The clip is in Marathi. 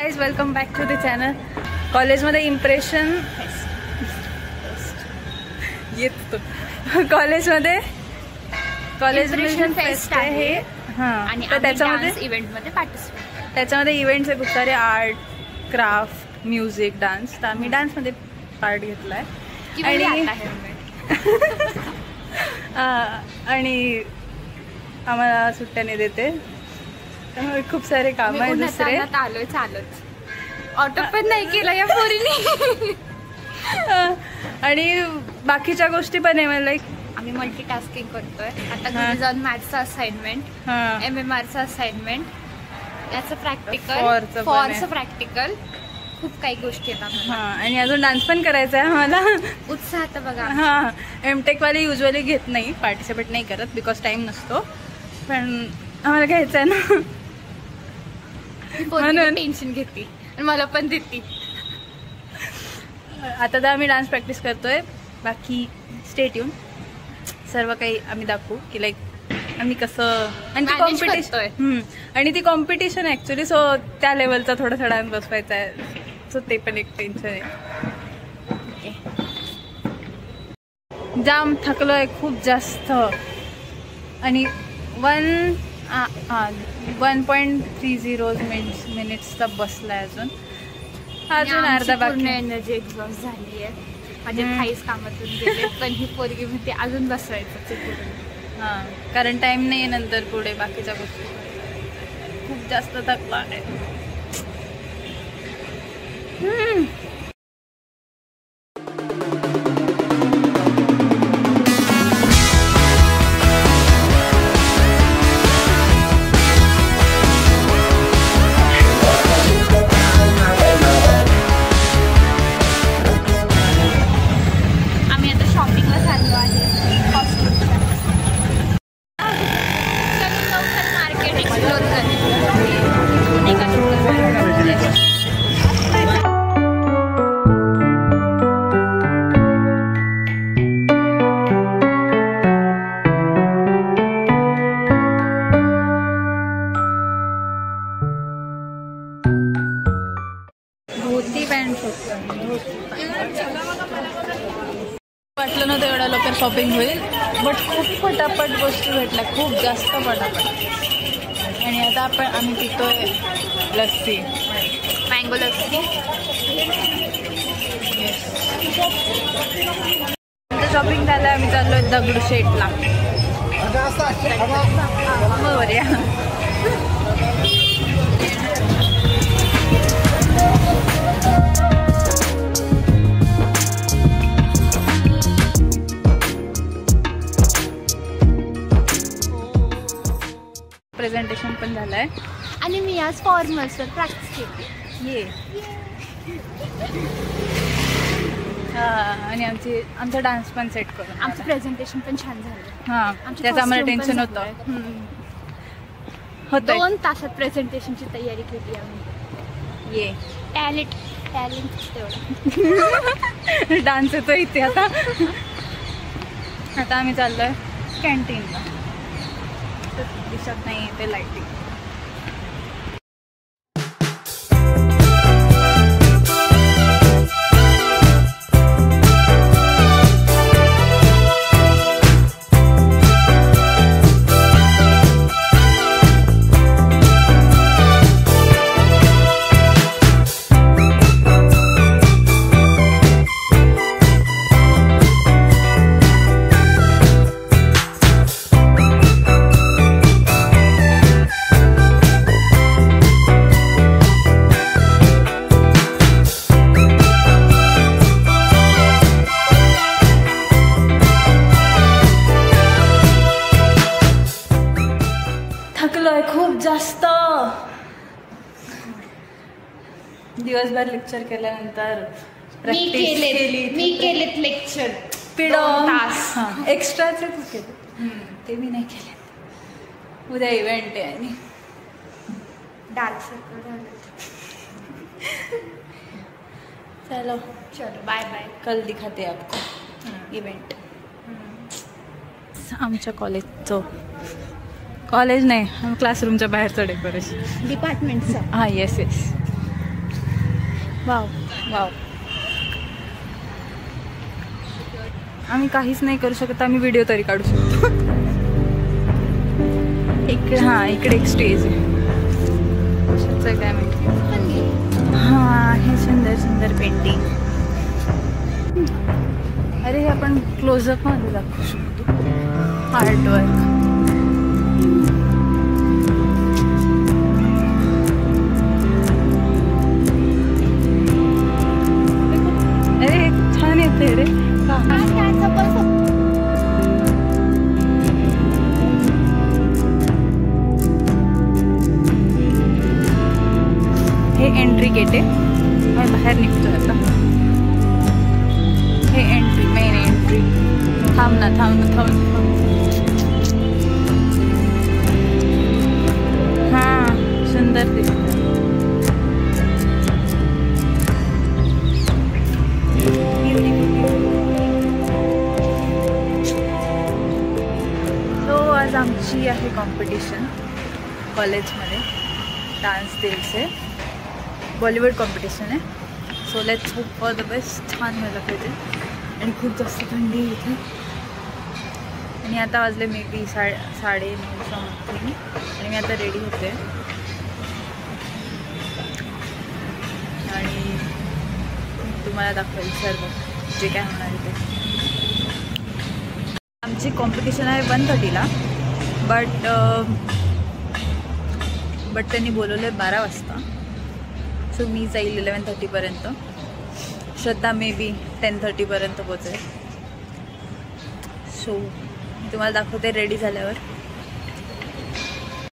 Guys welcome back to the channel. कॉलेजमध्ये इम्प्रेशन येत कॉलेजमध्ये फेस्ट आहे. आणि त्याच्यामध्ये इव्हेंटमध्ये पार्टिसिपेट. त्याच्यामध्ये इव्हेंट्स आहे खूप सारे, आर्ट, क्राफ्ट, म्युझिक, डान्स. तर आम्ही डान्समध्ये पार्ट घेतला आहे आणि आम्हाला सुट्ट्याने देते, त्यामुळे खूप सारे काम आहे दुसरे. आलोय चालत, ऑटो पण नाही केला या पोरीने. आणि बाकीच्या गोष्टी पण आहे. लाईक आम्ही मल्टीटास्किंग करतोय आता. घरी जाऊन मॅथ्सचं असाइनमेंट, MMRचं असाइनमेंट, याचं प्रॅक्टिकल, फॉरचं प्रॅक्टिकल, खूप काही गोष्टी आहेत. आणि अजून डान्स पण करायचा आहे आम्हाला. उत्साह तर बघा. MTech वाले युजली घेत नाही, पार्टिसिपेट नाही करत बिकॉज टाइम नसतो, पण आम्हाला घ्यायचं आहे ना, म्हणून टेन्शन घेते आणि मला पण देते. आता तर आम्ही डान्स प्रॅक्टिस करतोय. बाकी स्टे ट्यून, सर्व काही आम्ही दाखवू की लाईक आम्ही कसं. आणि ती कॉम्पिटिशन आणि ती कॉम्पिटिशन ॲक्च्युली, सो त्या लेवलचा थोडासा डान्स बसवायचा आहे, सो ते पण एक टेन्शन आहे. जाम थकलो आहे खूप जास्त. आणि 1.30 मिनिट्सचा बसला आहे अजून अर्धा बाकी. एनर्जी एक्झॉस्ट झाली आहे, माझे काहीच कामातून गेले, पण ही पोरगी म्हणते अजून बसवायचं. कारण टाइम नाही नंतर पुढे बाकीच्या गोष्टी. खूप जास्त थकला आहे. वाटलं नव्हतं एवढा लवकर शॉपिंग होईल, बट खूप पटापट गोष्टी भेटल्या, खूप जास्त पटापट. आणि आता आम्ही पितोय लस्सी, मँगो लस्सी. शॉपिंग झालं, आम्ही चाललोय दगडूशेठला. बरोबर. प्रेझेंटेशन पण झालंय आणि मी आज फॉर्मल्सवर प्रॅक्टिस केली. आणि आमचा डान्स पण सेट करून आमचं प्रेझेंटेशन पण छान झालं. त्याचं आम्हाला टेन्शन होतं. 2 तासात प्रेझेंटेशनची तयारी केली आम्ही. टॅलेंट तेवढं. डान्स येतो इथे. आता आम्ही चाललोय कॅन्टीनला. दिसत नाही ते लाईटिंग. खूप जास्त. दिवसभर लेक्चर केल्यानंतर मी केलेत लेक्चर एक्स्ट्राचे तू केले, ते मी नाही केले. उद्या इव्हेंट आहे आणि डार्क सर्कल झालं. चलो बाय बाय, कल दिखाते आपको इव्हेंट. आमच्या कॉलेजचं कॉलेज नाही, क्लासरूमच्या बाहेरचं डेकोरेशन डिपार्टमेंटचं. हां येस येस. Wow wow. आम्ही काहीच नाही करू शकत, आम्ही व्हिडिओ तरी काढू शकतो. इकडे हां इकडे एक स्टेज आहे. कशाचं आहे काय माहिती. हां हे सुंदर सुंदर पेंटिंग. अरे हे आपण क्लोजअप मध्ये दाखवू शकतो. आर्टवर्क. अरे छान येते रे. हे एंट्री गेट आहे. बाहेर निघतोय आता. हे एंट्री मेन एंट्री. थांब ना थांब ना थांब ना. हां सुंदर दिसतं. तो आज आमची आहे कॉम्पिटिशन कॉलेजमध्ये. डान्स डीलचे बॉलिवूड कॉम्पिटिशन आहे. So let's hope for the best. छान व्हायला पाहिजे. आणि खूप जास्त थंडी आहे इथे. आणि आता वाजले मे बी 9:30 समथिंग. आणि मी आता रेडी होते आणि तुम्हाला दाखवेल सर्व जे काय होणार आहे ते. आमची कॉम्पिटिशन आहे 1:30ला. बट त्यांनी बोलवलं आहे 12 वाजता. सो मी जाईल 11:30पर्यंत. श्रद्धा मे बी 10:30पर्यंत पोचेल. सो मी तुम्हाला दाखवते रेडी झाल्यावर.